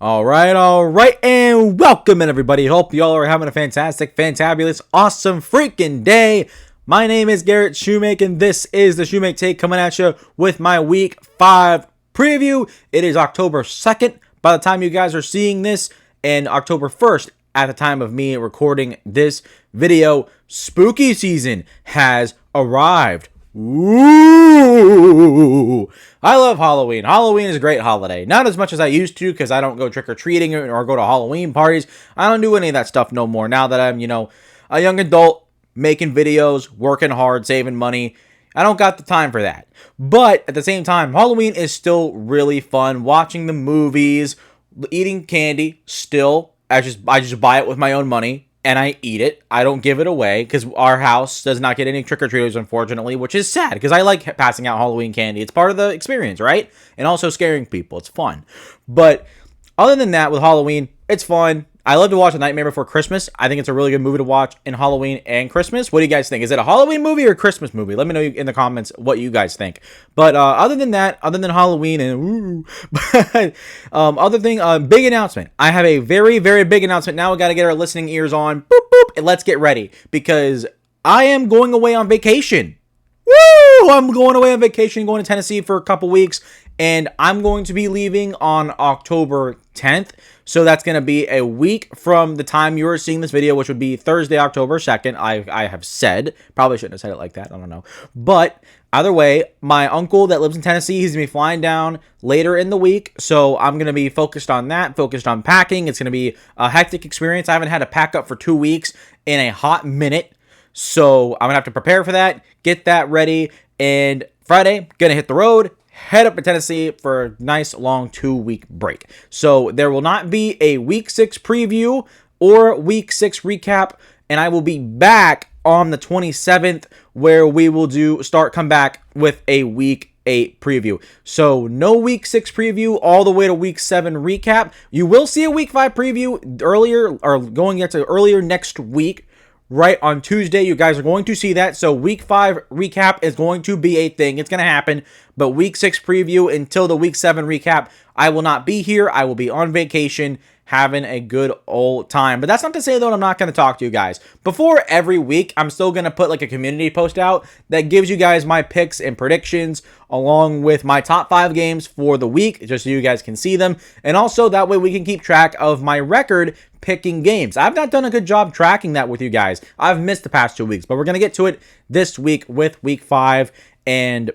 All right, and welcome in everybody. Hope y'all are having a fantastic, fantabulous, awesome freaking day. My name is Garrett Shoemake, and this is the Shoemake coming at you with my Week 5 preview. It is October 2nd by the time you guys are seeing this, and October 1st at the time of me recording this video. Spooky season has arrived. Ooh, I love Halloween. Halloween is a great holiday. Not as much as I used to because I don't go trick-or-treating or go to Halloween parties. I don't do any of that stuff no more now that I'm, a young adult making videos, working hard, saving money. I don't got the time for that. But at the same time, Halloween is still really fun. Watching the movies, eating candy, still. I just buy it with my own money. And I eat it. I don't give it away because our house does not get any trick-or-treaters, unfortunately, which is sad because I like passing out Halloween candy. It's part of the experience, right? And also scaring people. It's fun. But other than that, with Halloween, it's fun. I love to watch A Nightmare Before Christmas. I think it's a really good movie to watch in Halloween and Christmas. What do you guys think? Is it a Halloween movie or a Christmas movie? Let me know in the comments what you guys think. But other than that, other than Halloween and big announcement. I have a very, very big announcement. Now we got to get our listening ears on. Boop, boop, and let's get ready because I am going away on vacation. Woo! I'm going away on vacation, going to Tennessee for a couple weeks, and I'm going to be leaving on October 10th. So that's going to be a week from the time you are seeing this video, which would be Thursday, October 2nd. I have said. Probably shouldn't have said it like that. I don't know. But either way, my uncle that lives in Tennessee, he's going to be flying down later in the week. So I'm going to be focused on that, focused on packing. It's going to be a hectic experience. I haven't had to pack up for 2 weeks in a hot minute. So I'm going to have to prepare for that, get that ready. And Friday, going to hit the road. Head up to Tennessee for a nice long 2-week break. So there will not be a week 6 preview or week 6 recap, and I will be back on the 27th where we will come back with a week 8 preview. So no week 6 preview all the way to week 7 recap. You will see a week 5 preview earlier next week. Right on Tuesday, you guys are going to see that. So week 5 recap is going to be a thing. It's going to happen. But week 6 preview until the week 7 recap, I will not be here. I will be on vacation having a good old time. But that's not to say, though, I'm not going to talk to you guys. Before every week, I'm still going to put like a community post out that gives you guys my picks and predictions along with my top 5 games for the week, just so you guys can see them. And also that way we can keep track of my record picking games. I've not done a good job tracking that with you guys. I've missed the past 2 weeks, but we're going to get to it this week with week 5, and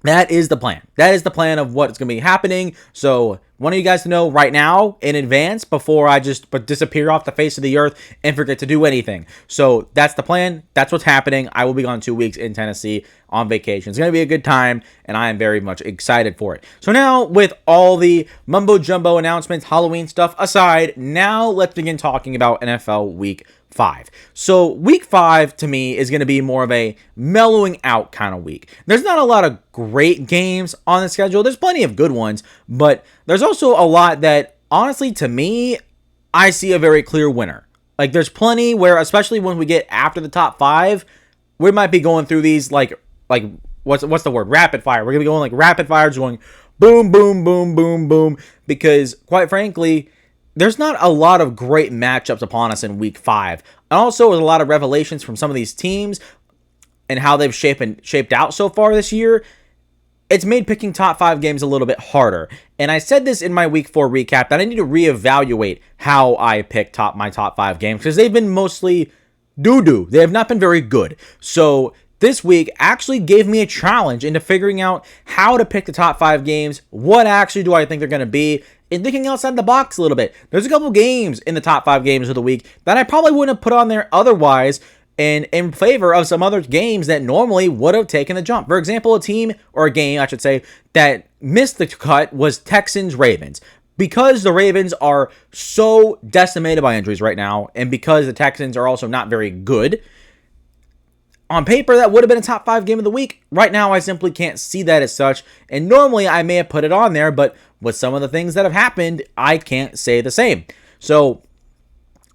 that is the plan. That is the plan of what's going to be happening. So want you guys to know right now in advance before I just disappear off the face of the earth and forget to do anything. So that's the plan. That's what's happening. I will be gone 2 weeks in Tennessee on vacation. It's going to be a good time, and I am very much excited for it. So now, with all the mumbo-jumbo announcements, Halloween stuff aside, now let's begin talking about NFL Week 5. So week 5 to me is going to be more of a mellowing out kind of week. There's not a lot of great games on the schedule. There's plenty of good ones, but there's also a lot that, honestly, to me, I see a very clear winner. Like, there's plenty where, especially when we get after the top 5, we might be going through these like what's the word? Rapid fire. We're going to be going like rapid fire, just going boom, boom, boom, boom, boom, because quite frankly, there's not a lot of great matchups upon us in week 5. And also, there's a lot of revelations from some of these teams and how they've shaped out so far this year. It's made picking top 5 games a little bit harder. And I said this in my week 4 recap that I need to reevaluate how I pick my top 5 games because they've been mostly doo-doo. They have not been very good. So this week actually gave me a challenge into figuring out how to pick the top 5 games. What actually do I think they're going to be? And thinking outside the box a little bit. There's a couple games in the top 5 games of the week that I probably wouldn't have put on there otherwise, and in favor of some other games that normally would have taken the jump. For example, a team, or a game, I should say, that missed the cut was Texans-Ravens. Because the Ravens are so decimated by injuries right now, and because the Texans are also not very good, on paper, that would have been a top 5 game of the week. Right now, I simply can't see that as such. And normally, I may have put it on there, but with some of the things that have happened, I can't say the same. So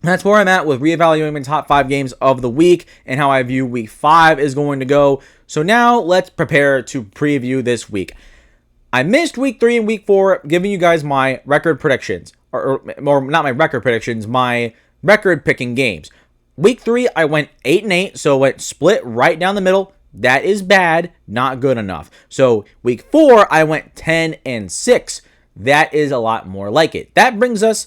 that's where I'm at with reevaluating my top 5 games of the week and how I view week 5 is going to go. So now let's prepare to preview this week. I missed week 3 and week 4 giving you guys my record predictions. Or not my record predictions, my record picking games. Week 3, I went 8-8, so went split right down the middle. That is bad, not good enough. So week 4, I went 10-6. That is a lot more like it. That brings us,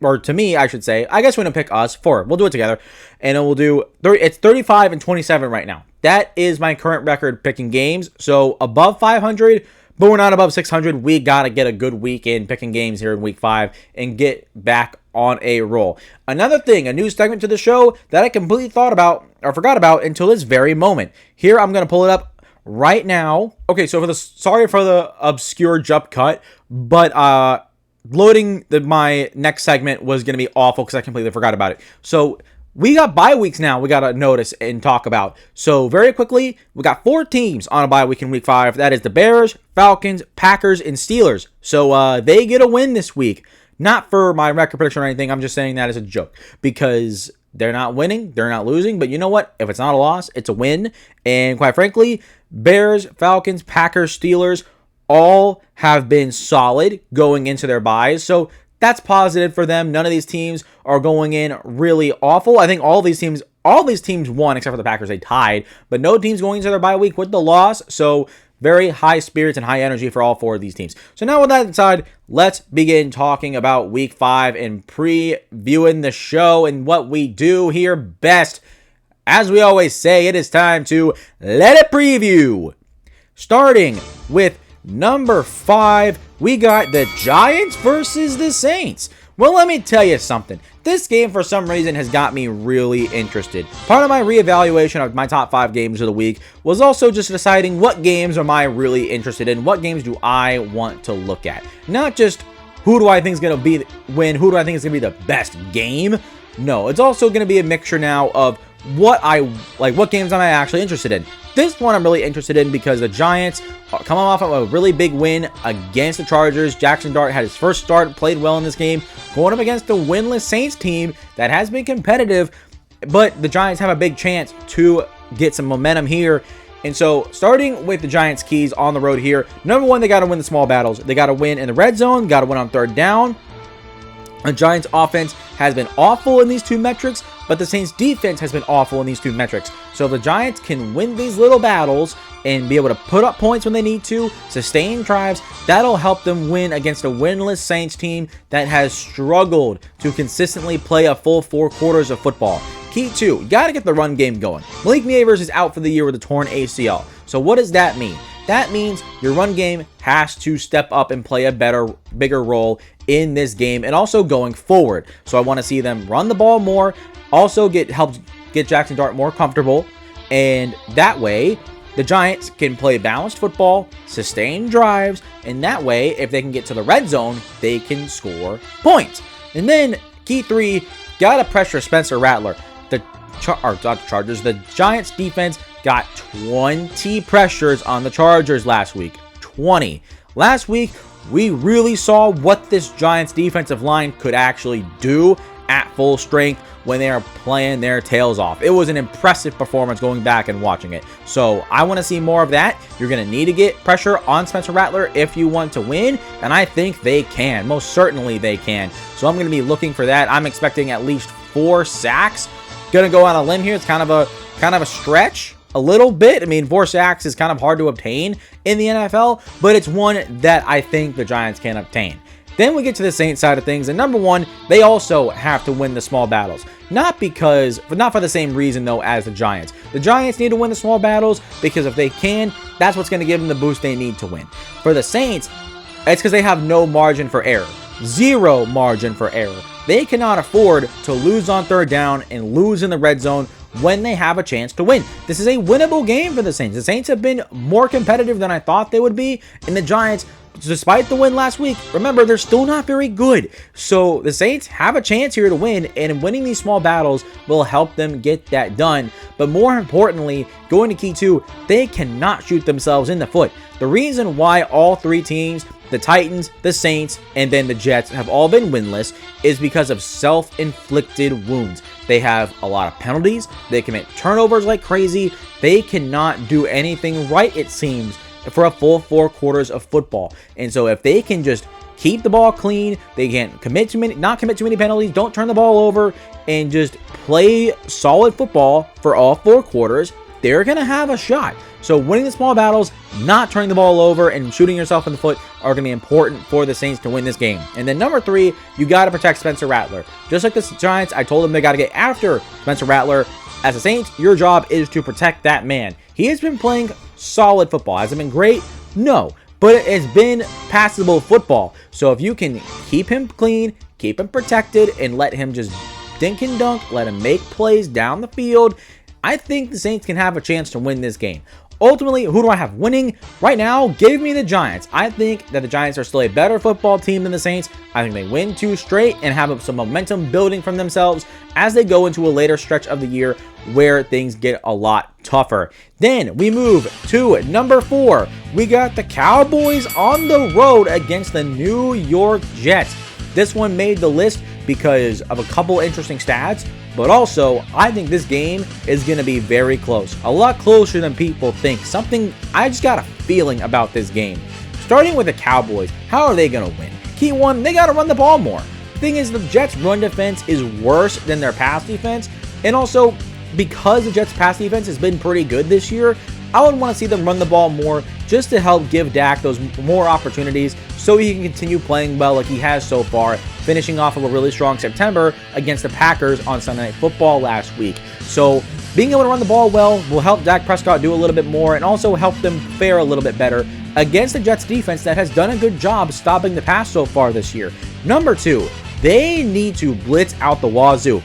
or to me, I should say, I guess we're going to pick us 4. We'll do it together. And we'll do, it's 35-27 right now. That is my current record picking games. So above 500, but we're not above 600. We got to get a good week in picking games here in week 5 and get back on a roll. Another thing, a new segment to the show that I completely forgot about until this very moment. Here, I'm going to pull it up right now. Okay, so sorry for the obscure jump cut, but loading my next segment was going to be awful because I completely forgot about it. So we got bye weeks now we got to notice and talk about. So very quickly, we got 4 teams on a bye week in week 5. That is the Bears, Falcons, Packers, and Steelers. So they get a win this week. Not for my record prediction or anything. I'm just saying that as a joke because they're not winning. They're not losing. But you know what? If it's not a loss, it's a win. And quite frankly, Bears, Falcons, Packers, Steelers all have been solid going into their byes. So that's positive for them. None of these teams are going in really awful. I think all these teams won except for the Packers. They tied. But no team's going into their bye week with the loss. So very high spirits and high energy for all 4 of these teams. So now with that aside, let's begin talking about week 5 and previewing the show and what we do here best. As we always say, it is time to let it preview. Starting with number 5, we got the Giants versus the Saints. Well, let me tell you something. This game, for some reason, has got me really interested. Part of my reevaluation of my top 5 games of the week was also just deciding what games am I really interested in, what games do I want to look at. Not just who do I think is going to win, who do I think is going to be the best game. No, it's also going to be a mixture now of what games am I actually interested in. This one I'm really interested in because the Giants are coming off of a really big win against the Chargers. Jackson Dart had his first start, played well in this game, going up against the winless Saints team that has been competitive, but the Giants have a big chance to get some momentum here. And so starting with the Giants' keys on the road here, number 1, they got to win the small battles. They got to win in the red zone, got to win on 3rd down. The Giants' offense has been awful in these 2 metrics, but the Saints' defense has been awful in these 2 metrics. So if the Giants can win these little battles and be able to put up points when they need to, sustain drives, that'll help them win against a winless Saints team that has struggled to consistently play a full 4 quarters of football. Key 2, you got to get the run game going. Malik Neighbors is out for the year with a torn ACL. So what does that mean? That means your run game has to step up and play a bigger role in this game and also going forward. So I want to see them run the ball more, also help get Jackson Dart more comfortable, and that way the Giants can play balanced football, sustain drives, and that way if they can get to the red zone, they can score points. And then key 3, gotta pressure Spencer Rattler. The Giants defense got 20 pressures on the Chargers last week. 20. Last week, we really saw what this Giants defensive line could actually do at full strength when they are playing their tails off. It was an impressive performance going back and watching it. So I want to see more of that. You're going to need to get pressure on Spencer Rattler if you want to win, and I think they can. Most certainly they can. So I'm going to be looking for that. I'm expecting at least 4 sacks. Going to go on a limb here. It's kind of a stretch. A little bit. I mean, 4 sacks is kind of hard to obtain in the NFL, but it's one that I think the Giants can obtain. Then we get to the Saints side of things, and number 1, they also have to win the small battles. Not for the same reason, though, as the Giants. The Giants need to win the small battles because if they can, that's what's going to give them the boost they need to win. For the Saints, it's because they have no margin for error. 0 margin for error. They cannot afford to lose on 3rd down and lose in the red zone when they have a chance to win. This is a winnable game for the Saints. The Saints have been more competitive than I thought they would be, and the Giants, despite the win last week, remember, they're still not very good. So the Saints have a chance here to win, and winning these small battles will help them get that done. But more importantly, going to key 2, they cannot shoot themselves in the foot. The reason why all 3 teams, the Titans, the Saints, and then the Jets, have all been winless is because of self-inflicted wounds. They have a lot of penalties. They commit turnovers like crazy. They cannot do anything right, it seems, for a full 4 quarters of football. And so if they can just keep the ball clean, they can't not commit too many penalties, don't turn the ball over, and just play solid football for all 4 quarters, they're going to have a shot. So winning the small battles, not turning the ball over, and shooting yourself in the foot are going to be important for the Saints to win this game. And then number 3, you got to protect Spencer Rattler. Just like the Giants, I told them they got to get after Spencer Rattler. As a Saint, your job is to protect that man. He has been playing solid football. Has it been great? No. But it has been passable football. So if you can keep him clean, keep him protected, and let him just dink and dunk, let him make plays down the field, I think the Saints can have a chance to win this game. Ultimately, who do I have winning? Right now, give me the Giants. I think that the Giants are still a better football team than the Saints. I think they win 2 straight and have some momentum building from themselves as they go into a later stretch of the year where things get a lot tougher. Then we move to number 4. We got the Cowboys on the road against the New York Jets. This one made the list because of a couple interesting stats, but also I think this game is going to be very close. A lot closer than people think. I just got a feeling about this game. Starting with the Cowboys, how are they going to win? Key one, they got to run the ball more. The thing is, the Jets' run defense is worse than their pass defense, and also because the Jets' pass defense has been pretty good this year, I would want to see them run the ball more just to help give Dak those more opportunities so he can continue playing well like he has so far, finishing off of a really strong September against the Packers on Sunday Night Football last week. So being able to run the ball well will help Dak Prescott do a little bit more and also help them fare a little bit better against the Jets defense that has done a good job stopping the pass so far this year. Number 2, they need to blitz out the wazoo.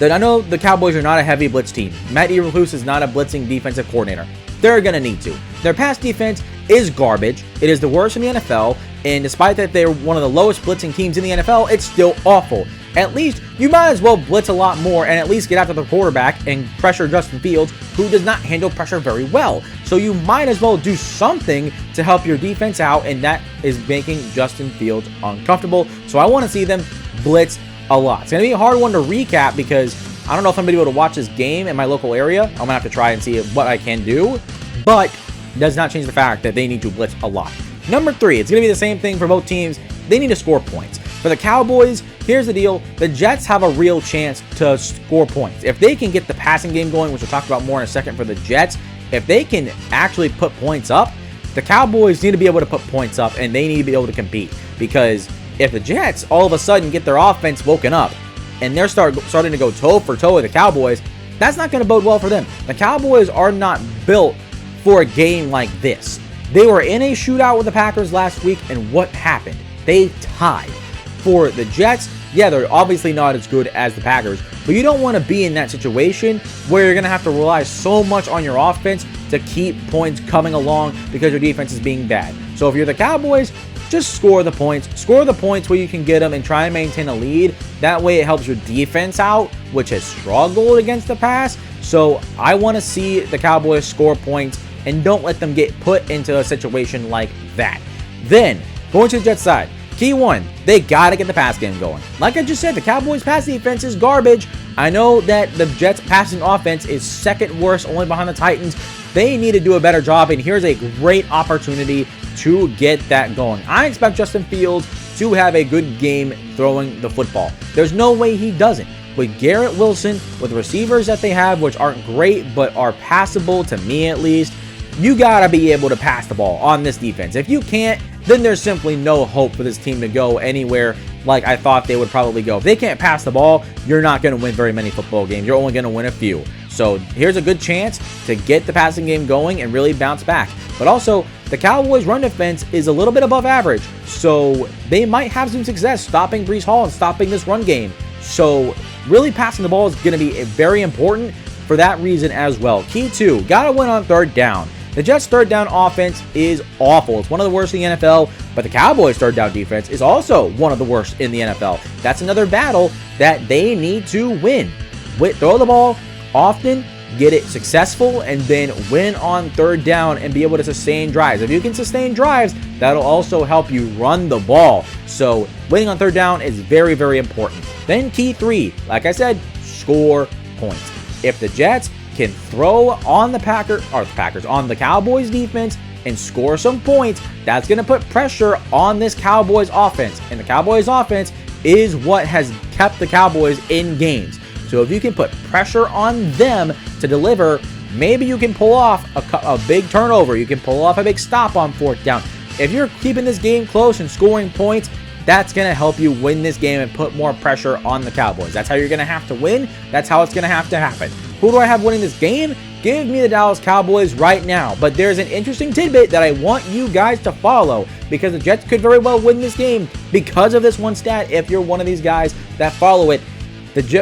I know the Cowboys are not a heavy blitz team. Matt Eberflus is not a blitzing defensive coordinator. They're going to need to. Their pass defense is garbage. It is the worst in the NFL, and despite that they're one of the lowest blitzing teams in the NFL, it's still awful. At least, you might as well blitz a lot more and at least get after the quarterback and pressure Justin Fields, who does not handle pressure very well. So you might as well do something to help your defense out, and that is making Justin Fields uncomfortable. So I want to see them blitz a lot. It's going to be a hard one to recap because I don't know if I'm going to be able to watch this game in my local area. I'm going to have to try and see what I can do, but it does not change the fact that they need to blitz a lot. Number 3, it's going to be the same thing for both teams. They need to score points. For the Cowboys, here's the deal. The Jets have a real chance to score points. If they can get the passing game going, which we'll talk about more in a second for the Jets, if they can actually put points up, the Cowboys need to be able to put points up, and they need to be able to compete. Because if the Jets all of a sudden get their offense woken up and they're starting to go toe for toe with the Cowboys, that's not going to bode well for them. The Cowboys are not built for a game like this. They were in a shootout with the Packers last week, and what happened? They tied. For the Jets, yeah, they're obviously not as good as the Packers, but you don't want to be in that situation where you're going to have to rely so much on your offense to keep points coming along because your defense is being bad. So if you're the Cowboys, just score the points. Score the points where you can get them and try and maintain a lead. That way it helps your defense out, which has struggled against the pass. So I want to see the Cowboys score points and don't let them get put into a situation like that. Then, going to the Jets side. Key one, they got to get the pass game going. Like I just said, the Cowboys' pass defense is garbage. I know that the Jets' passing offense is second worst, only behind the Titans. They need to do a better job, and here's a great opportunity to get that going. I expect Justin Fields to have a good game throwing the football. There's no way he doesn't. With Garrett Wilson, with the receivers that they have, which aren't great but are passable to me at least, you got to be able to pass the ball on this defense. If you can't, then there's simply no hope for this team to go anywhere like I thought they would probably go. If they can't pass the ball, you're not going to win very many football games. You're only going to win a few. So here's a good chance to get the passing game going and really bounce back. But also, the Cowboys' run defense is a little bit above average, so they might have some success stopping Breece Hall and stopping this run game. So really passing the ball is going to be very important for that reason as well. Key 2, got to win on third down. The Jets' third down offense is awful. It's one of the worst in the NFL, but the Cowboys' third down defense is also one of the worst in the NFL. That's another battle that they need to win. Throw the ball often, get it successful, and then win on third down and be able to sustain drives. If you can sustain drives, that'll also help you run the ball. So winning on third down is very, very important. Then key 3, like I said, score points. If the Jets can throw on the on the Cowboys defense and score some points, that's going to put pressure on this Cowboys offense. And the Cowboys offense is what has kept the Cowboys in games. So if you can put pressure on them to deliver, maybe you can pull off a big turnover. You can pull off a big stop on 4th down. If you're keeping this game close and scoring points, that's going to help you win this game and put more pressure on the Cowboys. That's how you're going to have to win. That's how it's going to happen. Who do I have winning this game? Give me the Dallas Cowboys right now. But there's an interesting tidbit that I want you guys to follow, because the Jets could very well win this game because of this one stat if you're one of these guys that follow it.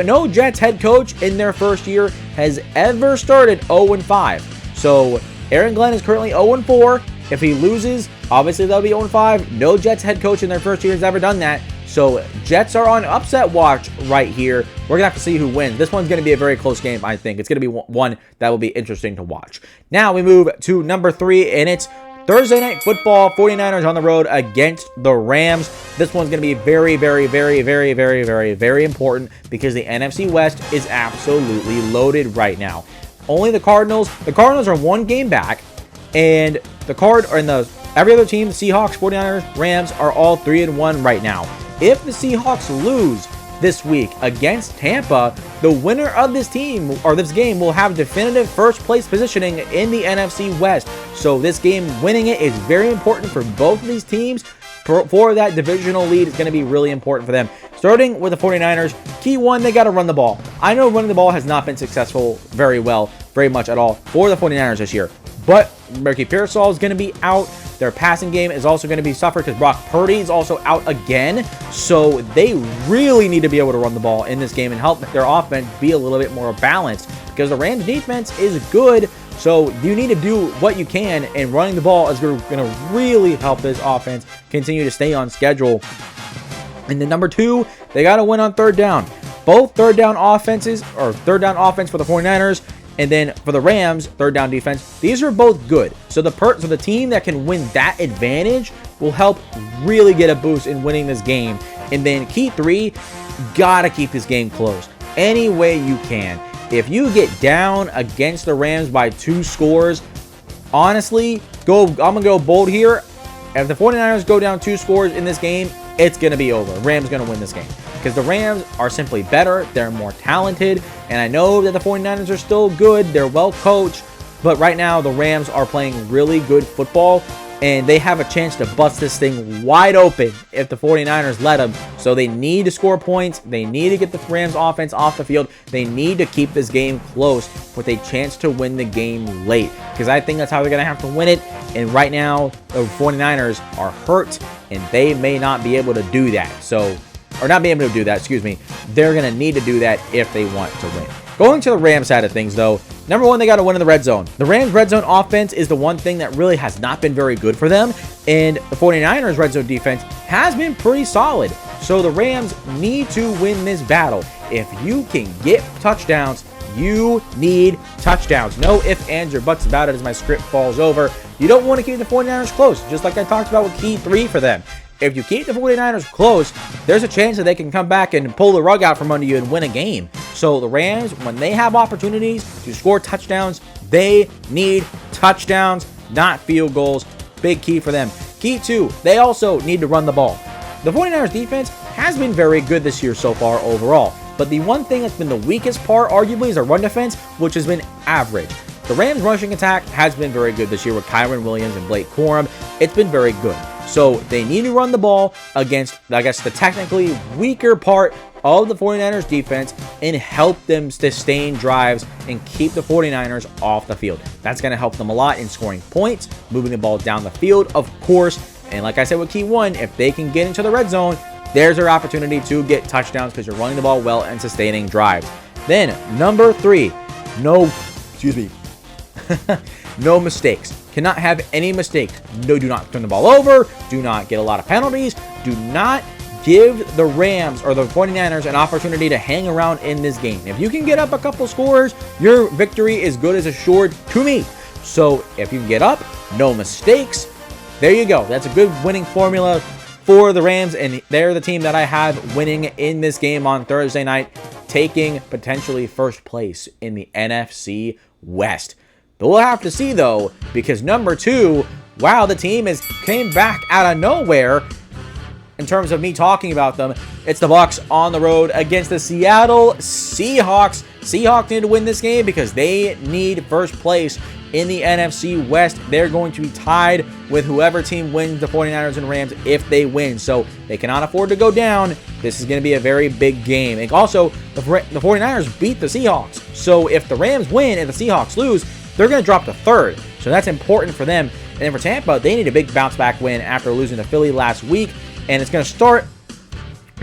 No Jets head coach in their first year has ever started 0-5. So Aaron Glenn is currently 0-4. If he loses, obviously that'll be 0-5. No Jets head coach in their first year has ever done that. So Jets are on upset watch right here. We're going to have to see who wins. This one's going to be a very close game, I think. It's going to be one that will be interesting to watch. Now we move to number 3, and it's Thursday Night Football, 49ers on the road against the Rams. This one's going to be very, very, very, very, very, very, very important because the NFC West is absolutely loaded right now. Only the Cardinals are one game back, and every other team, the Seahawks, 49ers, Rams, are all 3-1 right now. If the Seahawks lose this week against Tampa, the winner of this game will have definitive first place positioning in the NFC West. So this game, winning it, is very important for both of these teams. For that divisional lead, it's going to be really important for them. Starting with the 49ers, key one, they got to run the ball. I know running the ball has not been successful very much at all for the 49ers this year. But Ricky Pearsall is going to be out. Their passing game is also going to be suffered because Brock Purdy is also out again. So they really need to be able to run the ball in this game and help their offense be a little bit more balanced, because the Rams defense is good. So you need to do what you can, and running the ball is going to really help this offense continue to stay on schedule. And then number 2, they got to win on 3rd down. Both third down offense for the 49ers, and then for the Rams, 3rd down defense, these are both good. So the team that can win that advantage will help really get a boost in winning this game. And then key 3, gotta keep this game close any way you can. If you get down against the Rams by 2 scores, honestly, I'm gonna go bold here. If the 49ers go down 2 scores in this game, it's gonna be over. Rams gonna win this game, because the Rams are simply better. They're more talented, and I know that the 49ers are still good. They're well coached, but right now the Rams are playing really good football, and they have a chance to bust this thing wide open if the 49ers let them. So they need to score points. They need to get the Rams offense off the field. They need to keep this game close with a chance to win the game late, because I think that's how they're going to have to win it. And right now, the 49ers are hurt, and they may not be able to do that. They're going to need to do that if they want to win. Going to the Rams side of things, though, number 1, they got to win in the red zone. The Rams' red zone offense is the one thing that really has not been very good for them, and the 49ers' red zone defense has been pretty solid. So the Rams need to win this battle. If you can get touchdowns, you need touchdowns. No ifs, ands, or buts about it as my script falls over. You don't want to keep the 49ers close, just like I talked about with key 3 for them. If you keep the 49ers close, there's a chance that they can come back and pull the rug out from under you and win a game. So the Rams, when they have opportunities to score touchdowns, they need touchdowns, not field goals. Big key for them. Key 2, they also need to run the ball. The 49ers defense has been very good this year so far overall, but the one thing that's been the weakest part, arguably, is the run defense, which has been average. The Rams' rushing attack has been very good this year with Kyren Williams and Blake Corum. It's been very good. So they need to run the ball against, I guess, the technically weaker part of the 49ers defense and help them sustain drives and keep the 49ers off the field. That's going to help them a lot in scoring points, moving the ball down the field, of course. And like I said with key 1, if they can get into the red zone, there's their opportunity to get touchdowns because you're running the ball well and sustaining drives. Then number 3, no mistakes. Cannot have any mistakes. No, do not turn the ball over. Do not get a lot of penalties. Do not give the Rams or the 49ers an opportunity to hang around in this game. If you can get up a couple scores, your victory is good as assured to me. So if you can get up, no mistakes, there you go. That's a good winning formula for the Rams, and they're the team that I have winning in this game on Thursday night. taking potentially first place in the NFC West. But we'll have to see, though, because number 2, wow, the team came back out of nowhere. In terms of me talking about them, it's the Bucs on the road against the Seattle Seahawks. Seahawks need to win this game because they need first place in the NFC West. They're going to be tied with whoever team wins, the 49ers and Rams, if they win. So they cannot afford to go down. This is going to be a very big game. And also, the 49ers beat the Seahawks. So if the Rams win and the Seahawks lose, they're going to drop to 3rd. So that's important for them. And then for Tampa, they need a big bounce back win after losing to Philly last week. And it's going to start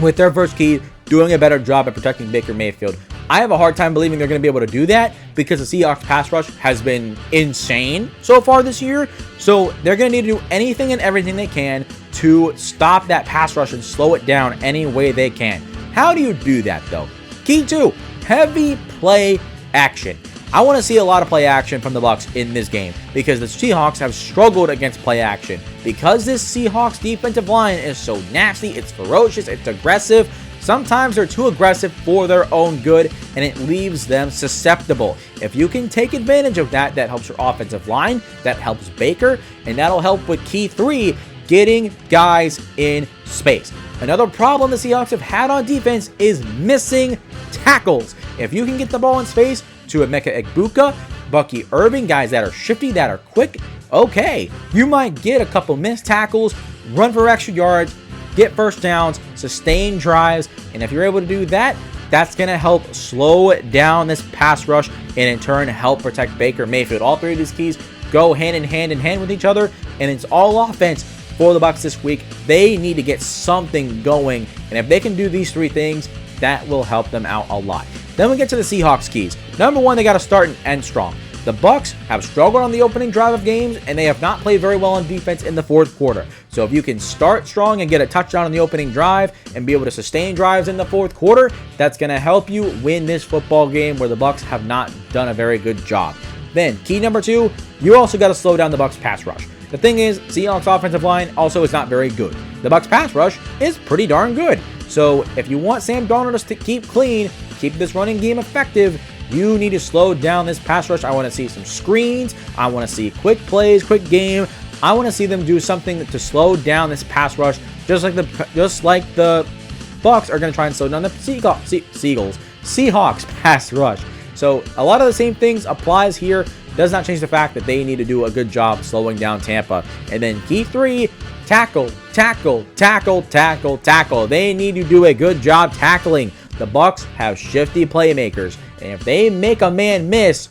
with their first key doing a better job at protecting Baker Mayfield. I have a hard time believing they're going to be able to do that because the Seahawks pass rush has been insane so far this year. So they're going to need to do anything and everything they can to stop that pass rush and slow it down any way they can. How do you do that, though? Key 2, heavy play action. I want to see a lot of play action from the Bucs in this game because the Seahawks have struggled against play action. Because this Seahawks defensive line is so nasty, it's ferocious, it's aggressive. Sometimes they're too aggressive for their own good, and it leaves them susceptible. If you can take advantage of that, that helps your offensive line, that helps Baker, and that'll help with key 3, getting guys in space. Another problem the Seahawks have had on defense is missing tackles. If you can get the ball in space to Emeka Egbuka, Bucky Irving, guys that are shifty, that are quick, okay, you might get a couple missed tackles, run for extra yards, get first downs, sustain drives, and if you're able to do that, that's going to help slow down this pass rush and in turn help protect Baker Mayfield. All 3 of these keys go hand in hand with each other, and it's all offense for the Bucs this week. They need to get something going, and if they can do these 3 things, that will help them out a lot. Then we get to the Seahawks keys. Number 1, they got to start and end strong. The Bucs have struggled on the opening drive of games, and they have not played very well on defense in the 4th quarter. So if you can start strong and get a touchdown on the opening drive and be able to sustain drives in the 4th quarter, that's going to help you win this football game where the Bucs have not done a very good job. Then, key number 2, you also got to slow down the Bucs pass rush. The thing is, Seahawks offensive line also is not very good. The Bucs pass rush is pretty darn good. So if you want Sam Darnold to keep clean, keep this running game effective, you need to slow down this pass rush. I want to see some screens. I want to see quick plays, quick game. I want to see them do something to slow down this pass rush, just like the Bucs are going to try and slow down the Seahawks pass rush. So a lot of the same things applies here. Does not change the fact that they need to do a good job slowing down Tampa. And then key 3, tackle. They need to do a good job tackling. The Bucs have shifty playmakers, and if they make a man miss,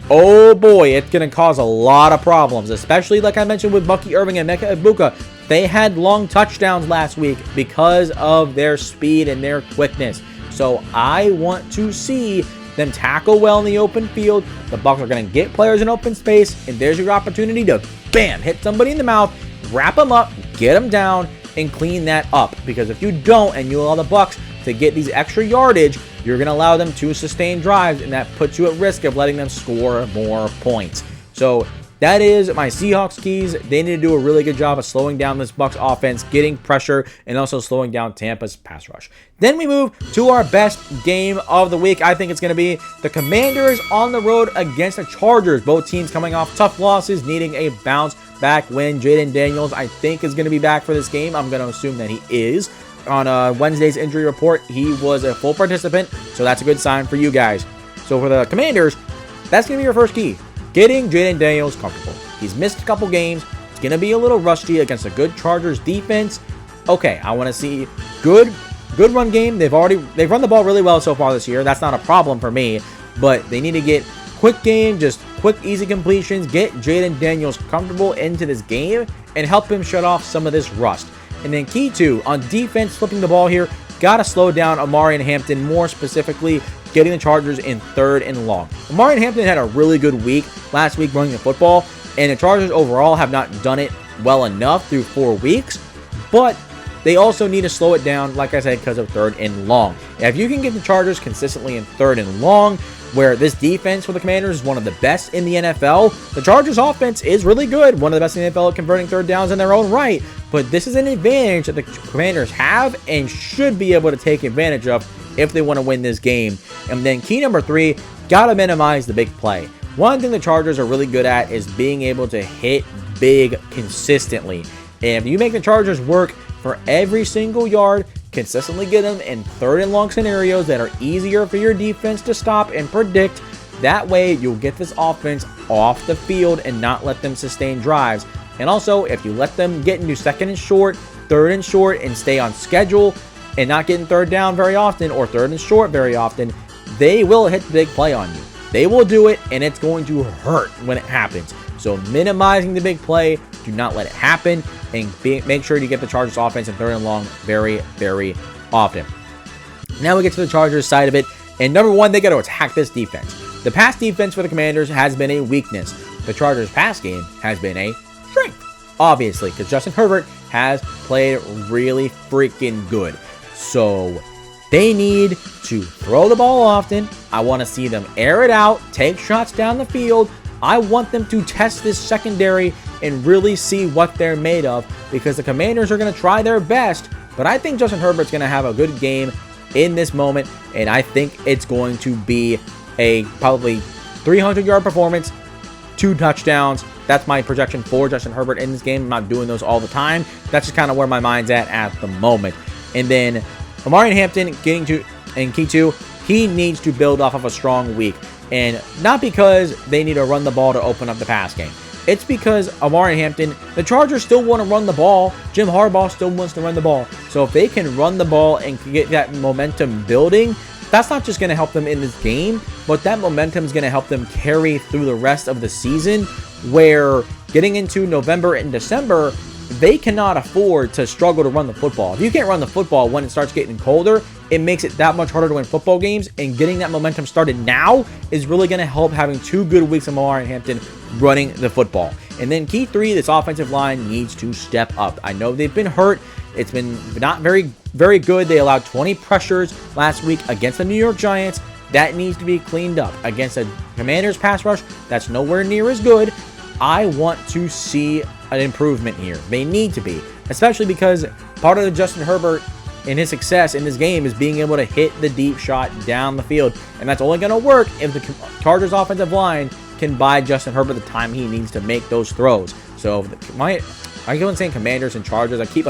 oh boy, it's going to cause a lot of problems, especially like I mentioned with Bucky Irving and Emeka Egbuka. They had long touchdowns last week because of their speed and their quickness. So I want to see them tackle well in the open field. The Bucs are going to get players in open space, and there's your opportunity to, bam, hit somebody in the mouth, wrap them up, get them down, and clean that up. Because if you don't, and you allow the Bucs to get these extra yardage, you're going to allow them to sustain drives, and that puts you at risk of letting them score more points. So that is my Seahawks keys. They need to do a really good job of slowing down this Bucs offense, getting pressure, and also slowing down Tampa's pass rush. Then we move to our best game of the week. I think it's going to be the Commanders on the road against the Chargers. Both teams coming off tough losses, needing a bounce back win. Jaden Daniels, I think, is going to be back for this game. I'm going to assume that he is. On Wednesday's injury report, he was a full participant, so that's a good sign for you guys. So for the Commanders, that's going to be your first key. Getting Jaden Daniels comfortable. He's missed a couple games. It's going to be a little rusty against a good Chargers defense. Okay, I want to see good run game. They've run the ball really well so far this year. That's not a problem for me, but they need to get quick game, just quick, easy completions, get Jaden Daniels comfortable into this game, and help him shut off some of this rust. And then key 2, on defense, flipping the ball here, got to slow down Amari and Hampton, more specifically getting the Chargers in 3rd and long. Amari and Hampton had a really good week last week running the football, and the Chargers overall have not done it well enough through 4 weeks, but they also need to slow it down, like I said, because of 3rd and long. If you can get the Chargers consistently in 3rd and long, where this defense for the Commanders is one of the best in the NFL, the Chargers offense is really good, one of the best in the NFL at converting 3rd downs in their own right, but this is an advantage that the Commanders have and should be able to take advantage of if they want to win this game. And then key number 3, gotta minimize the big play. One thing the Chargers are really good at is being able to hit big consistently. And if you make the Chargers work for every single yard, consistently get them in 3rd and long scenarios that are easier for your defense to stop and predict, that way you'll get this offense off the field and not let them sustain drives. And also, if you let them get into 2nd and short, 3rd and short, and stay on schedule and not getting 3rd down very often or 3rd and short very often, they will hit the big play on you. They will do it, and it's going to hurt when it happens. So minimizing the big play, do not let it happen, and make sure you get the Chargers offense in 3rd and long very, very often. Now we get to the Chargers side of it, and number 1, they got to attack this defense. The pass defense for the Commanders has been a weakness. The Chargers pass game has been a strength, obviously, because Justin Herbert has played really freaking good. So they need to throw the ball often. I want to see them air it out, take shots down the field. I want them to test this secondary and really see what they're made of, because the Commanders are going to try their best, but I think Justin Herbert's going to have a good game in this moment, and I think it's going to be a probably 300-yard performance, 2 touchdowns. That's my projection for Justin Herbert in this game. I'm not doing those all the time. That's just kind of where my mind's at the moment. And then Omarion Hampton getting to, and key 2, he needs to build off of a strong week. And not because they need to run the ball to open up the pass game. It's because Omarion Hampton, the Chargers still want to run the ball. Jim Harbaugh still wants to run the ball. So if they can run the ball and get that momentum building, that's not just going to help them in this game, but that momentum is going to help them carry through the rest of the season, where getting into November and December, they cannot afford to struggle to run the football. If you can't run the football when it starts getting colder, it makes it that much harder to win football games, and getting that momentum started now is really going to help having 2 good weeks of Omarion Hampton running the football. And then key 3, this offensive line needs to step up. I know they've been hurt. It's been not very good. They allowed 20 pressures last week against the New York Giants. That needs to be cleaned up. Against a Commanders pass rush that's nowhere near as good, I want to see an improvement here. They need to be, especially because part of the Justin Herbert and his success in this game is being able to hit the deep shot down the field, and that's only going to work if the Chargers offensive line can buy Justin Herbert the time he needs to make those throws. So I keep on saying Commanders and Chargers, I keep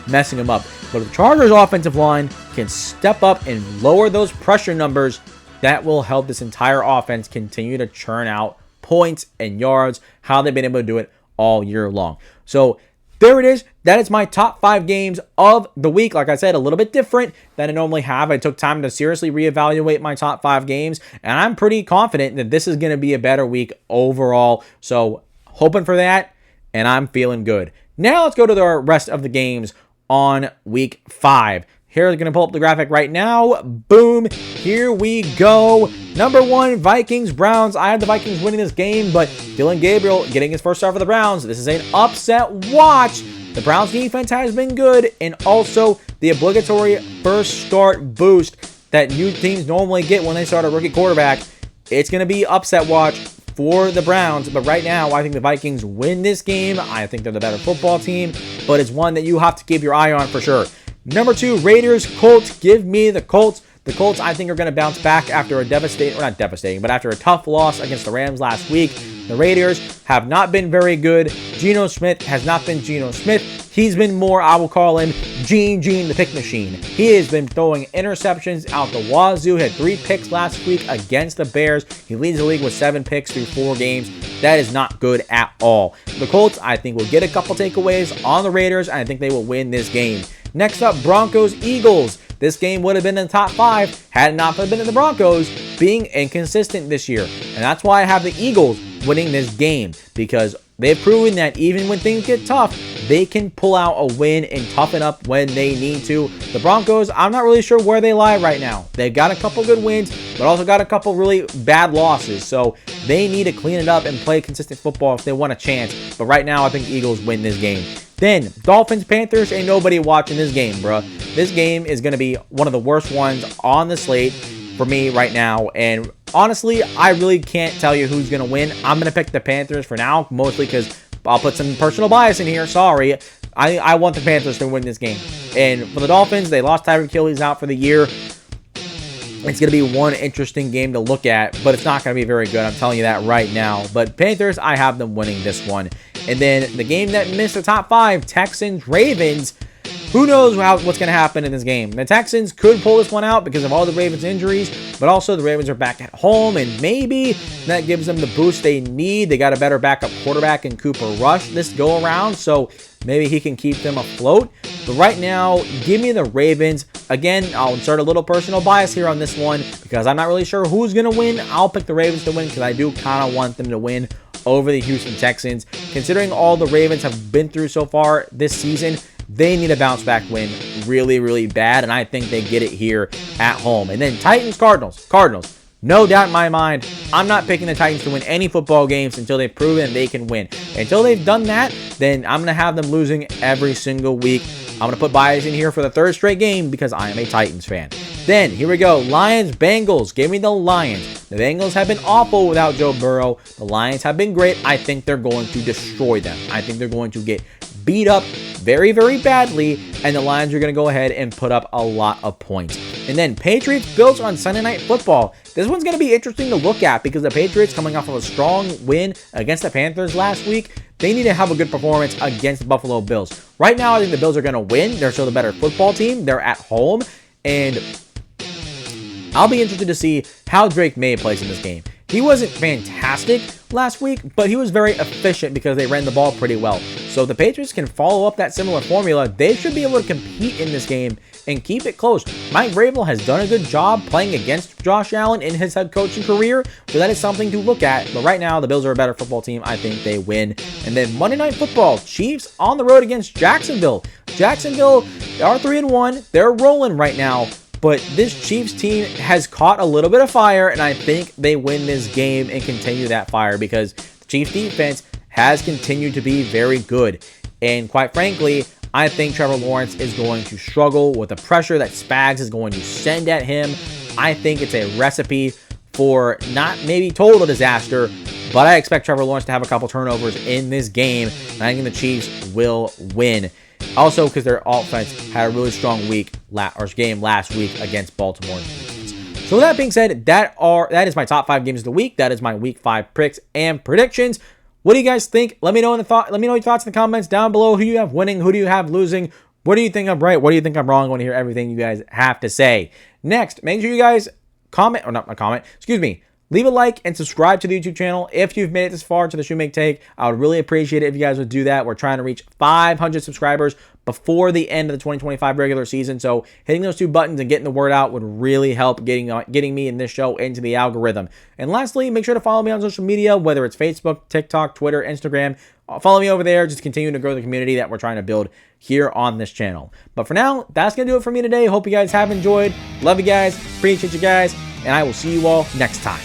messing them up, but if the Chargers offensive line can step up and lower those pressure numbers, that will help this entire offense continue to churn out points and yards, how they've been able to do it all year long. So there it is. That is my top 5 games of the week. Like I said, a little bit different than I normally have. I took time to seriously reevaluate my top 5 games, and I'm pretty confident that this is going to be a better week overall. So hoping for that, and I'm feeling good. Now let's go to the rest of the games on week 5. Here, we're going to pull up the graphic right now. Boom. Here we go. Number 1, Vikings, Browns. I have the Vikings winning this game, but Dylan Gabriel getting his first start for the Browns. This is an upset watch. The Browns defense has been good, and also the obligatory first start boost that new teams normally get when they start a rookie quarterback. It's going to be upset watch for the Browns, but right now I think the Vikings win this game. I think they're the better football team, but it's one that you have to keep your eye on for sure. Number 2, Raiders, Colts. Give me the Colts. The Colts, I think, are going to bounce back after a after a tough loss against the Rams last week. The Raiders have not been very good. Geno Smith has not been Geno Smith. He's been more, I will call him, Gene the pick machine. He has been throwing interceptions out the wazoo. He had 3 picks last week against the Bears. He leads the league with 7 picks through 4 games. That is not good at all. The Colts, I think, will get a couple takeaways on the Raiders, and I think they will win this game. Next up, Broncos, Eagles. This game would have been in the top 5 had it not been in the Broncos being inconsistent this year. And that's why I have the Eagles winning this game, because they've proven that even when things get tough, they can pull out a win and toughen up when they need to. The Broncos, I'm not really sure where they lie right now. They've got a couple good wins, but also got a couple really bad losses. So they need to clean it up and play consistent football if they want a chance. But right now, I think the Eagles win this game. Then, Dolphins, Panthers, ain't nobody watching this game, bro. This game is going to be one of the worst ones on the slate for me right now. And honestly, I really can't tell you who's going to win. I'm going to pick the Panthers for now, mostly because I'll put some personal bias in here. Sorry. I want the Panthers to win this game. And for the Dolphins, they lost Tyreek Hill. He's out for the year. It's going to be one interesting game to look at, but it's not going to be very good. I'm telling you that right now. But Panthers, I have them winning this one. And then the game that missed the top 5, Texans, Ravens. Who knows what's going to happen in this game? The Texans could pull this one out because of all the Ravens' injuries, but also the Ravens are back at home, and maybe that gives them the boost they need. They got a better backup quarterback in Cooper Rush this go-around, so maybe he can keep them afloat. But right now, give me the Ravens. Again, I'll insert a little personal bias here on this one because I'm not really sure who's going to win. I'll pick the Ravens to win because I do kind of want them to win over the Houston Texans. Considering all the Ravens have been through so far this season, they need a bounce back win really, really bad, and I think they get it here at home. And then Titans, Cardinals. Cardinals, no doubt in my mind, I'm not picking the Titans to win any football games until they've proven they can win. Until they've done that, then I'm going to have them losing every single week. I'm going to put bias in here for the 3rd straight game because I am a Titans fan. Then, here we go. Lions, Bengals. Give me the Lions. The Bengals have been awful without Joe Burrow. The Lions have been great. I think they're going to destroy them. I think they're going to get beat up very, very badly, and the Lions are going to go ahead and put up a lot of points. And then Patriots, Bills on Sunday Night Football. This one's going to be interesting to look at because the Patriots, coming off of a strong win against the Panthers last week, they need to have a good performance against the Buffalo Bills. Right now, I think the Bills are going to win. They're still the better football team. They're at home, and I'll be interested to see how Drake May plays in this game. He wasn't fantastic last week, but he was very efficient because they ran the ball pretty well. So if the Patriots can follow up that similar formula, they should be able to compete in this game and keep it close. Mike Vrabel has done a good job playing against Josh Allen in his head coaching career, so that is something to look at. But right now, the Bills are a better football team. I think they win. And then Monday Night Football, Chiefs on the road against Jacksonville. Jacksonville are 3-1. They're rolling right now. But this Chiefs team has caught a little bit of fire, and I think they win this game and continue that fire because the Chiefs defense has continued to be very good. And quite frankly, I think Trevor Lawrence is going to struggle with the pressure that Spags is going to send at him. I think it's a recipe for not maybe total disaster, but I expect Trevor Lawrence to have a couple turnovers in this game, and I think the Chiefs will win. Also, because their offense had a really strong game last week against Baltimore. So with that being said, that is my top 5 games of the week. That is my week 5 picks and predictions. What do you guys think? Let me know your thoughts in the comments down below. Who do you have winning? Who do you have losing? What do you think I'm right? What do you think I'm wrong? I want to hear everything you guys have to say. Next, make sure you guys leave a like and subscribe to the YouTube channel if you've made it this far to the TheShumakeTake. I would really appreciate it if you guys would do that. We're trying to reach 500 subscribers before the end of the 2025 regular season. So hitting those 2 buttons and getting the word out would really help getting me and this show into the algorithm. And lastly, make sure to follow me on social media, whether it's Facebook, TikTok, Twitter, Instagram. Follow me over there. Just continue to grow the community that we're trying to build here on this channel. But for now, that's going to do it for me today. Hope you guys have enjoyed. Love you guys. Appreciate you guys. And I will see you all next time.